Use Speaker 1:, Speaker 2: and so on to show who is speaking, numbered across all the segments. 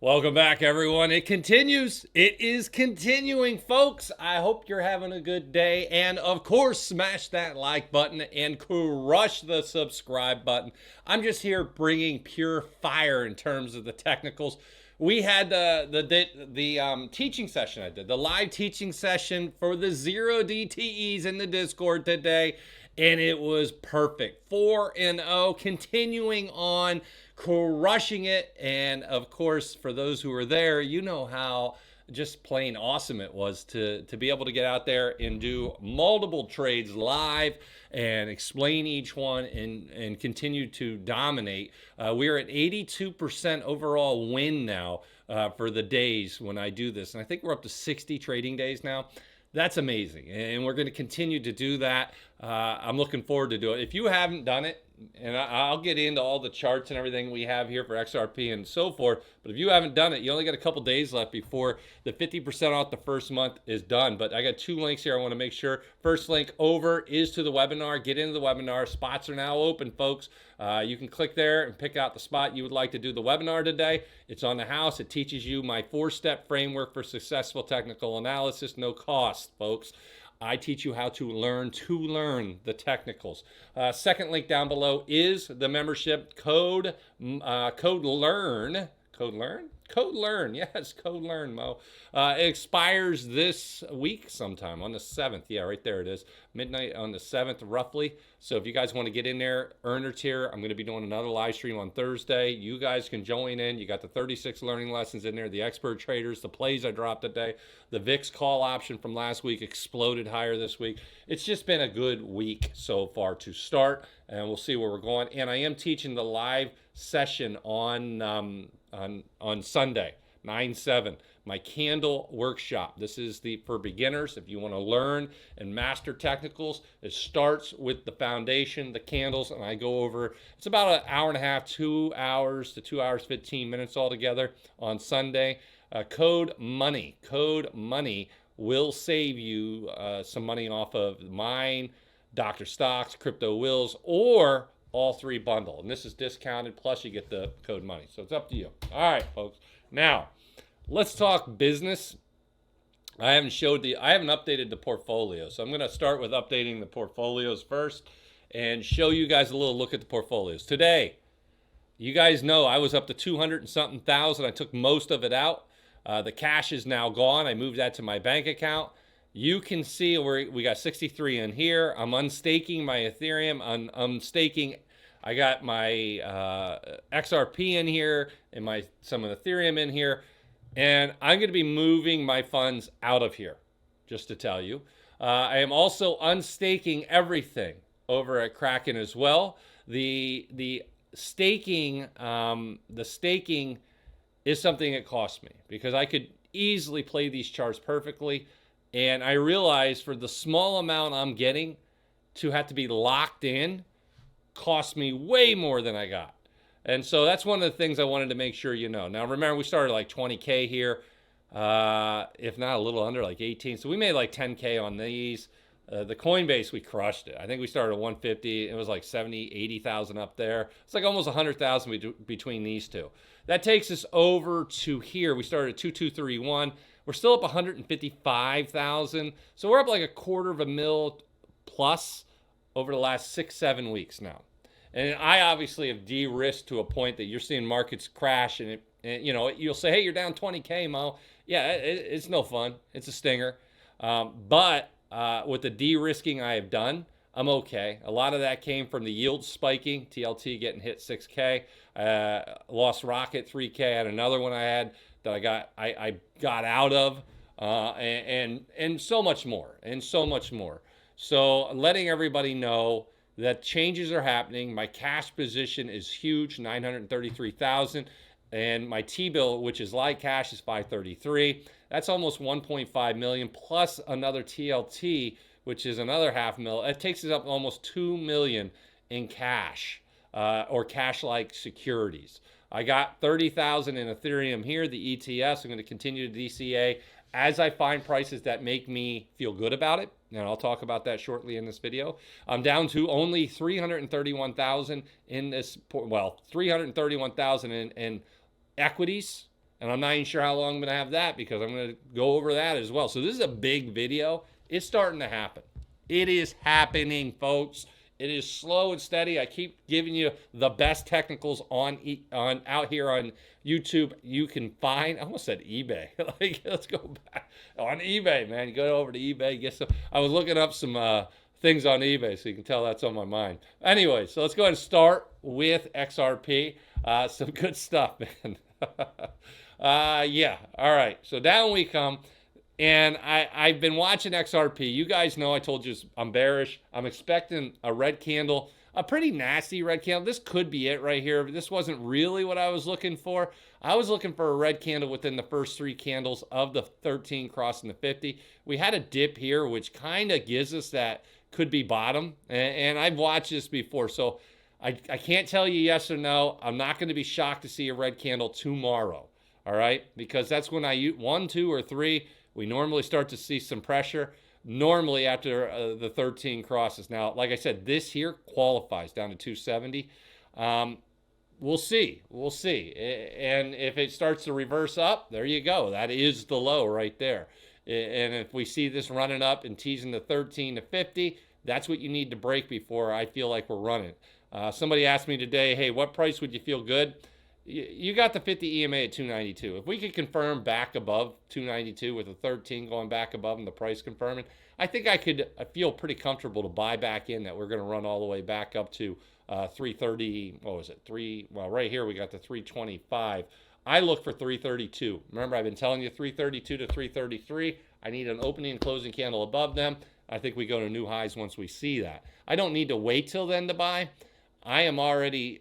Speaker 1: Welcome back, everyone. It continues. It is continuing, folks. I hope you're having a good day. And of course, smash that like button and crush the subscribe button. I'm just here bringing pure fire in terms of the technicals. We had the teaching session I did, the live teaching session for the zero DTEs in the Discord today, and it was perfect. 4-0, continuing on, crushing it. And of course, for those who were there, you know how just plain awesome it was to be able to get out there and do multiple trades live and explain each one and continue to dominate. We're at 82% overall win now for the days when I do this. And I think we're up to 60 trading days now. That's amazing. And we're going to continue to do that. I'm looking forward to do it. If you haven't done it, and I'll get into all the charts and everything we have here for XRP and so forth. But if you haven't done it, you only got a couple days left before the 50% off the first month is done. But I got two links here I want to make sure. First link over is to the webinar. Get into the webinar. Spots are now open, folks. You can click there and pick out the spot you would like to do the webinar today. It's on the house. It teaches you my 4-step framework for successful technical analysis. No cost, folks. I teach you how to learn the technicals. Second link down below is the membership code LEARN. Code LEARN? Code LEARN. Yes, code LEARN, Mo. It expires this week sometime on the 7th. Yeah, right there it is. Midnight on the 7th, roughly. So if you guys want to get in there, earner tier, I'm going to be doing another live stream on Thursday. You guys can join in. You got the 36 learning lessons in there, the expert traders, the plays I dropped today, the VIX call option from last week exploded higher this week. It's just been a good week so far to start, and we'll see where we're going. And I am teaching the live session on Sunday, 9/7, my candle workshop. This is for beginners. If you want to learn and master technicals, it starts with the foundation, the candles, and I go over, it's about an hour and a half, 2 hours to 2 hours, 15 minutes altogether on Sunday. Code money will save you some money off of mine, Dr. Stocks, Crypto Wills, or all three bundle. And this is discounted, plus you get the code money. So it's up to you. All right, folks. Now, let's talk business. I haven't updated the portfolio. So I'm going to start with updating the portfolios first and show you guys a little look at the portfolios. Today, you guys know I was up to 200 and something thousand. I took most of it out. The cash is now gone. I moved that to my bank account. You can see we got 63 in here. I'm unstaking my Ethereum. I'm unstaking. I got my XRP in here and some of the Ethereum in here. And I'm going to be moving my funds out of here, just to tell you. I am also unstaking everything over at Kraken as well. The staking is something that cost me because I could easily play these charts perfectly. And I realized for the small amount I'm getting to have to be locked in cost me way more than I got. And so that's one of the things I wanted to make sure you know. Now, remember, we started like 20K here, if not a little under, like 18. So we made like 10K on these. The Coinbase, we crushed it. I think we started at 150. It was like 70, 80,000 up there. It's like almost 100,000 between these two. That takes us over to here. We started at 2231. We're still up 155,000. So we're up like $250,000 plus over the last 6-7 weeks now. And I obviously have de-risked to a point that you're seeing markets crash and you'll say, hey, you're down 20K, Mo. Yeah, it's no fun. It's a stinger. But with the de-risking I have done, I'm okay. A lot of that came from the yield spiking, TLT getting hit 6K. Lost Rocket 3K. I had another one I had that I got out of, and so much more, So letting everybody know that changes are happening. My cash position is huge, 933,000, and my T-bill, which is live cash, is 533. That's almost 1.5 million plus another TLT, which is another $500,000. It takes us up almost 2 million in cash or cash-like securities. I got 30,000 in Ethereum here, the ETS. I'm going to continue to DCA as I find prices that make me feel good about it. And I'll talk about that shortly in this video. I'm down to only 331,000 in this, 331,000 in equities. And I'm not even sure how long I'm going to have that because I'm going to go over that as well. So this is a big video. It's starting to happen. It is happening, folks. It is slow and steady. I keep giving you the best technicals on out here on YouTube. You can find. I almost said eBay. Like, let's go back on eBay, man. You go over to eBay. Get some. I was looking up some things on eBay, so you can tell that's on my mind. Anyway, so let's go ahead and start with XRP. Some good stuff, man. Yeah. All right. So down we come. And I've been watching XRP. You guys know I told you I'm bearish. I'm expecting a red candle, a pretty nasty red candle. This could be it right here. But this wasn't really what I was looking for. I was looking for a red candle within the first 3 candles of the 13 crossing the 50. We had a dip here, which kind of gives us that could be bottom. And I've watched this before. So I can't tell you yes or no. I'm not going to be shocked to see a red candle tomorrow. All right? Because that's when I use 1, 2, or 3. We normally start to see some pressure normally after the 13 crosses. Now, like I said, this here qualifies down to 270. We'll see. We'll see. And if it starts to reverse up, there you go. That is the low right there. And if we see this running up and teasing the 13 to 50, that's what you need to break before I feel like we're running. Somebody asked me today, hey, what price would you feel good? You got the 50 EMA at 292. If we could confirm back above 292 with a 13 going back above and the price confirming, I think I feel pretty comfortable to buy back in that we're going to run all the way back up to 330. What was it? Well, right here we got the 325. I look for 332. Remember, I've been telling you 332 to 333. I need an opening and closing candle above them. I think we go to new highs once we see that. I don't need to wait till then to buy. I'm already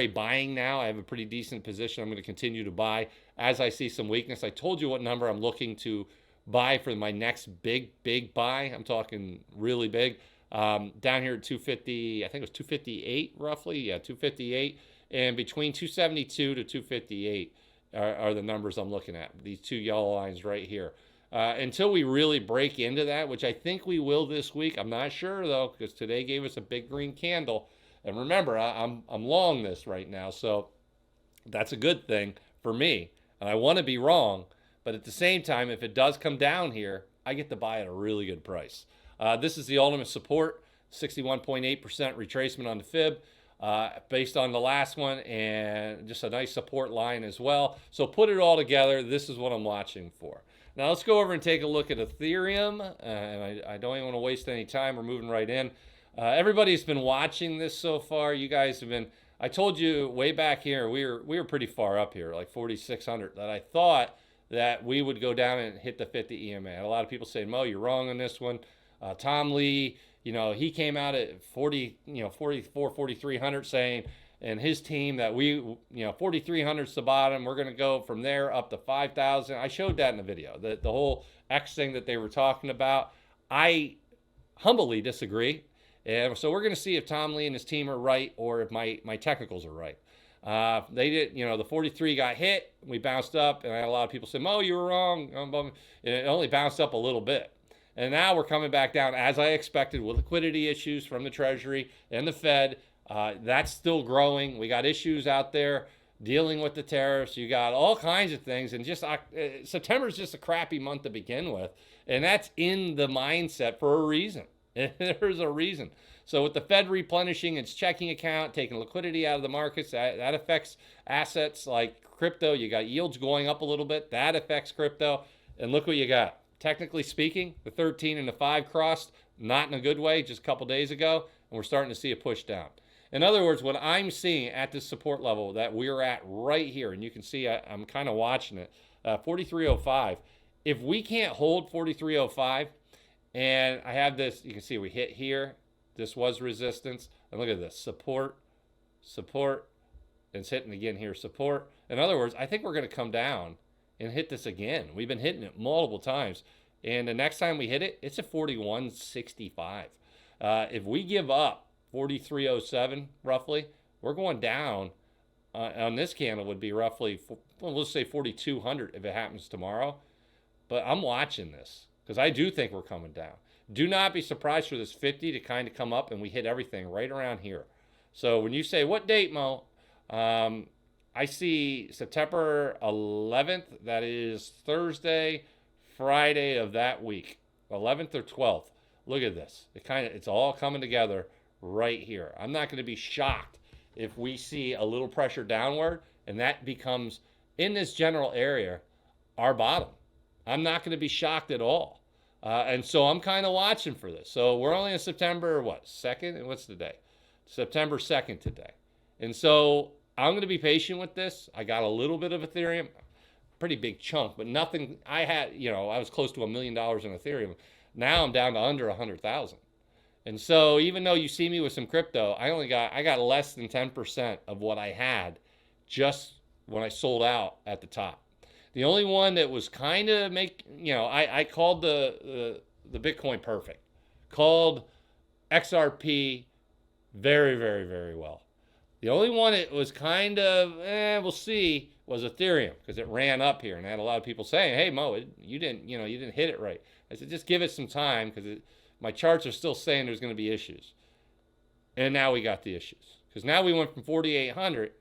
Speaker 1: buying now. I have a pretty decent position. I'm going to continue to buy as I see some weakness. I told you what number I'm looking to buy for my next big buy. I'm talking really big. Down here at 250, I think it was 258 roughly. Yeah, 258. And between 272 to 258 are the numbers I'm looking at. These 2 yellow lines right here. Until we really break into that, which I think we will this week. I'm not sure though, because today gave us a big green candle. And remember, I'm long this right now, so that's a good thing for me. And I want to be wrong, but at the same time, if it does come down here, I get to buy at a really good price. This is the ultimate support, 61.8% retracement on the fib, based on the last one, and just a nice support line as well. So put it all together, this is what I'm watching for. Now let's go over and take a look at Ethereum, and I don't even want to waste any time. We're moving right in. Everybody's been watching this so far. You guys have been, I told you way back here, we were pretty far up here, like 4,600, that I thought that we would go down and hit the 50 EMA. I had a lot of people saying, Mo, you're wrong on this one. Tom Lee, he came out at 4,300 saying, and his team that 4,300 is the bottom. We're going to go from there up to 5,000. I showed that in the video, the whole X thing that they were talking about. I humbly disagree. And so we're going to see if Tom Lee and his team are right or if my technicals are right. They did, the 43 got hit. We bounced up, and I had a lot of people say, Mo, you were wrong. And it only bounced up a little bit. And now we're coming back down, as I expected, with liquidity issues from the Treasury and the Fed. That's still growing. We got issues out there dealing with the tariffs. You got all kinds of things. And just September is just a crappy month to begin with. And that's in the mindset for a reason. There's a reason. So with the Fed replenishing its checking account, taking liquidity out of the markets, that affects assets like crypto. You got yields going up a little bit. That affects crypto. And look what you got. Technically speaking, the 13 and the 5 crossed, not in a good way, just a couple days ago, and we're starting to see a push down. In other words, what I'm seeing at this support level that we're at right here, and you can see I'm kind of watching it, 4305. If we can't hold 4305, and I have this, you can see we hit here. This was resistance. And look at this, support, and it's hitting again here, support. In other words, I think we're going to come down and hit this again. We've been hitting it multiple times. And the next time we hit it, it's at 4165. If we give up 4307 roughly, we're going down on this candle would be roughly, well, let's say 4200 if it happens tomorrow. But I'm watching this, because I do think we're coming down. Do not be surprised for this 50 to kind of come up and we hit everything right around here. So when you say, what date, Mo? I see September 11th. That is Thursday, Friday of that week, 11th or 12th. Look at this. It's all coming together right here. I'm not going to be shocked if we see a little pressure downward and that becomes, in this general area, our bottom. I'm not going to be shocked at all. And so I'm kind of watching for this. So we're only in September, 2nd? And what's the day? September 2nd today. And so I'm going to be patient with this. I got a little bit of Ethereum, pretty big chunk, but nothing. I was close to $1 million in Ethereum. Now I'm down to under 100,000. And so even though you see me with some crypto, I got less than 10% of what I had just when I sold out at the top. The only one that was kind of I called the Bitcoin perfect. Called XRP very, very, very well. The only one that was kind of, we'll see, was Ethereum, because it ran up here and I had a lot of people saying, hey, Mo, you didn't hit it right. I said, just give it some time, because my charts are still saying there's going to be issues. And now we got the issues, because now we went from 4,800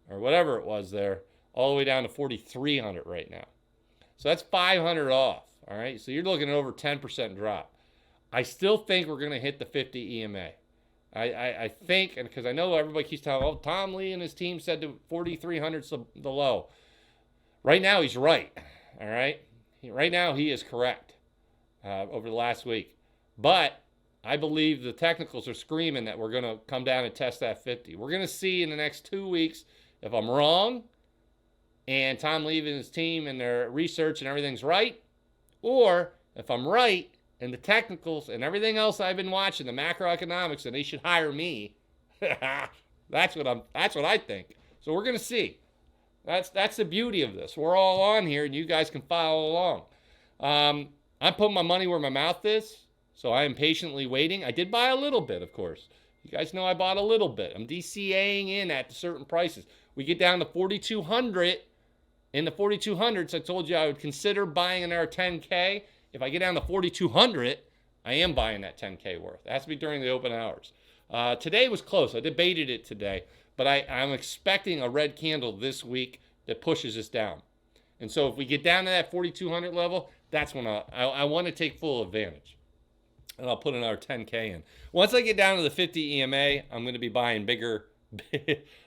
Speaker 1: or whatever it was there all the way down to 4,300 right now. So that's 500 off. All right. So you're looking at over 10% drop. I still think we're going to hit the 50 EMA. I think, and because I know everybody keeps telling, oh, Tom Lee and his team said the 4,300's the low. Right now, he's right. All right. Right now, he is correct over the last week. But I believe the technicals are screaming that we're going to come down and test that 50. We're going to see in the next 2 weeks if I'm wrong and Tom Lee and his team and their research and everything's right, or if I'm right and the technicals and everything else I've been watching, the macroeconomics, and they should hire me. That's what I think. So we're going to see. That's the beauty of this. We're all on here, and you guys can follow along. I'm putting my money where my mouth is, so I am patiently waiting. I did buy a little bit, of course. You guys know I bought a little bit. I'm DCAing in at certain prices. We get down to 4,200. In the 4,200s, I told you I would consider buying another 10K. If I get down to 4,200, I am buying that 10K worth. It has to be during the open hours. Today was close. I debated it today, but I'm expecting a red candle this week that pushes us down. And so if we get down to that 4,200 level, that's when I want to take full advantage. And I'll put another 10K in. Once I get down to the 50 EMA, I'm going to be buying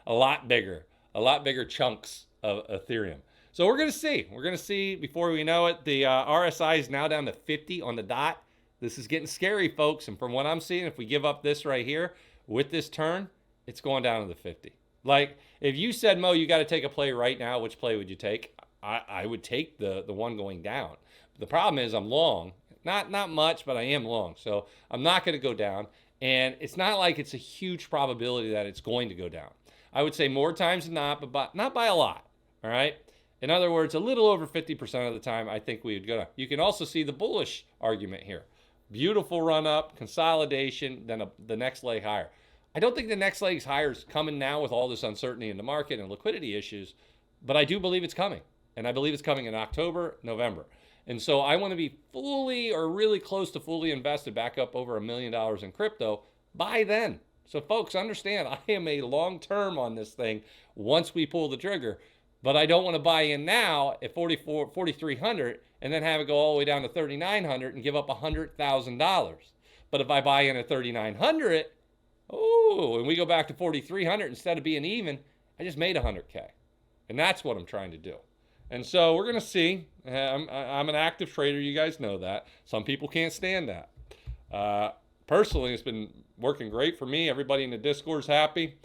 Speaker 1: a lot bigger chunks of Ethereum. So we're going to see. We're going to see before we know it. The RSI is now down to 50 on the dot. This is getting scary, folks. And from what I'm seeing, if we give up this right here with this turn, it's going down to the 50. Like, if you said, Mo, you got to take a play right now, which play would you take? I would take the one going down. The problem is I'm long. Not much, but I am long. So I'm not going to go down. And it's not like it's a huge probability that it's going to go down. I would say more times than not, but not by a lot. All right? In other words, a little over 50% of the time, I think we would go down. You can also see the bullish argument here. Beautiful run up, consolidation, then the next leg higher. I don't think the next leg's higher is coming now with all this uncertainty in the market and liquidity issues, but I do believe it's coming. And I believe it's coming in October, November. And so I want to be fully or really close to fully invested back up over $1 million in crypto by then. So folks, understand, I am a long term on this thing once we pull the trigger. But I don't want to buy in now at 4,300 and then have it go all the way down to 3,900 and give up $100,000. But if I buy in at 3,900, and we go back to 4,300 instead of being even, I just made 100K. And that's what I'm trying to do. And so we're going to see. I'm an active trader. You guys know that. Some people can't stand that. Personally, it's been working great for me. Everybody in the Discord's happy.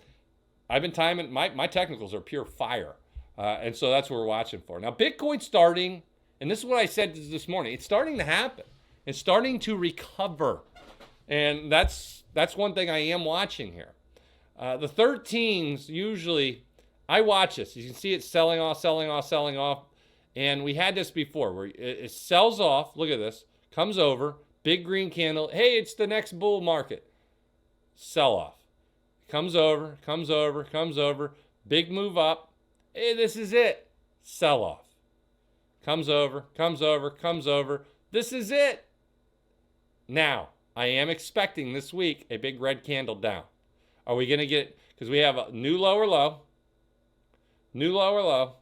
Speaker 1: I've been timing. My technicals are pure fire. And so that's what we're watching for. Now, Bitcoin's starting, and this is what I said this morning. It's starting to happen. It's starting to recover. And that's one thing I am watching here. The 13s, usually, I watch this. You can see it selling off. And we had this before where it sells off. Look at this. Comes over. Big green candle. Hey, it's the next bull market. Sell off. Comes over. Big move up. Hey, this is it. Sell off. Comes over. This is it. Now, I am expecting this week a big red candle down. Are we going to get, because we have a new lower low, New lower low.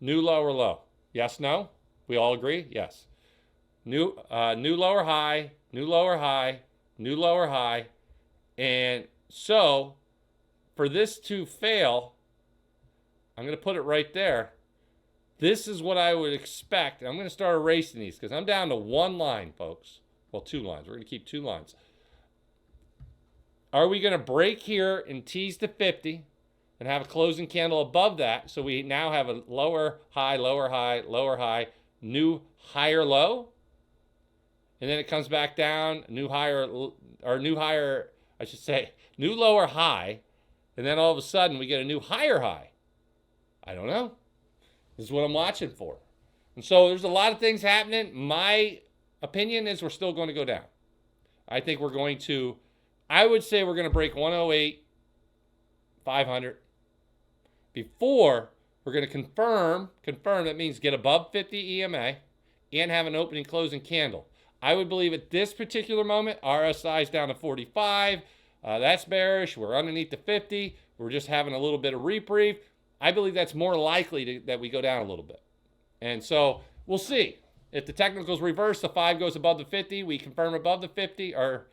Speaker 1: New lower low. Yes, no? We all agree? Yes. New lower high, new lower high, new lower high. And so for this to fail, I'm going to put it right there. This is what I would expect. I'm going to start erasing these because I'm down to one line, folks. Well, two lines. We're going to keep two lines. Are we going to break here and tease to 50 and have a closing candle above that? So we now have a lower high, lower high, lower high, new higher low. And then it comes back down, new higher, or new higher, I should say, new lower high. And then all of a sudden we get a new higher high. I don't know. This is what I'm watching for. And so there's a lot of things happening. My opinion is we're still going to go down. I think we're going to, I would say we're going to break 108, 500 before we're going to confirm, that means get above 50 EMA and have an opening closing candle. I would believe at this particular moment, RSI is down to 45. That's bearish. We're underneath the 50. We're just having a little bit of reprieve. I believe that's more likely that we go down a little bit. And so we'll see. If the technicals reverse, the 5 goes above the 50, we confirm above the 50, or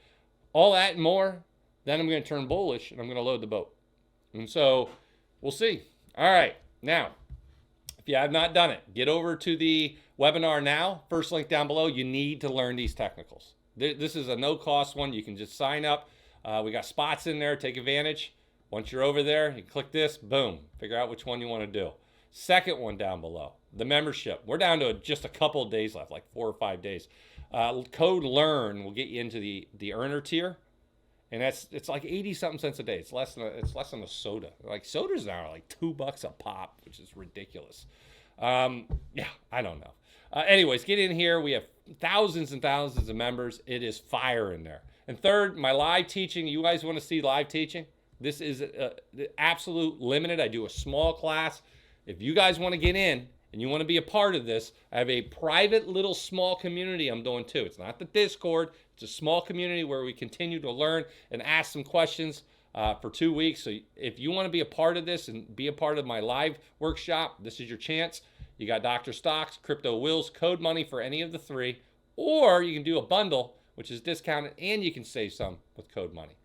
Speaker 1: all that and more, then I'm going to turn bullish and I'm going to load the boat. And so we'll see. All right. Now, if you have not done it, get over to the webinar now. First link down below. You need to learn these technicals. This is a no-cost one. You can just sign up. We got spots in there. Take advantage. Once you're over there, you click this. Boom. Figure out which one you want to do. Second one down below, the membership. We're down to just a couple of days left, like 4 or 5 days. Code LEARN will get you into the earner tier. And it's like 80-something cents a day. It's less than a soda. Like sodas now are like $2 a pop, which is ridiculous. Yeah, I don't know. Anyways, get in here. We have thousands and thousands of members. It is fire in there. And third, my live teaching. You guys want to see live teaching? This is absolute limited. I do a small class. If you guys want to get in and you want to be a part of this, I have a private little small community I'm doing too. It's not the Discord. It's a small community where we continue to learn and ask some questions for 2 weeks. So if you want to be a part of this and be a part of my live workshop, this is your chance. You got Dr. Stocks, Crypto Wills, Code Money for any of the three, or you can do a bundle, which is discounted, and you can save some with Code Money.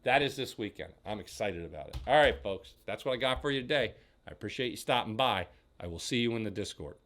Speaker 1: That is this weekend. I'm excited about it. All right, folks, that's what I got for you today. I appreciate you stopping by. I will see you in the Discord.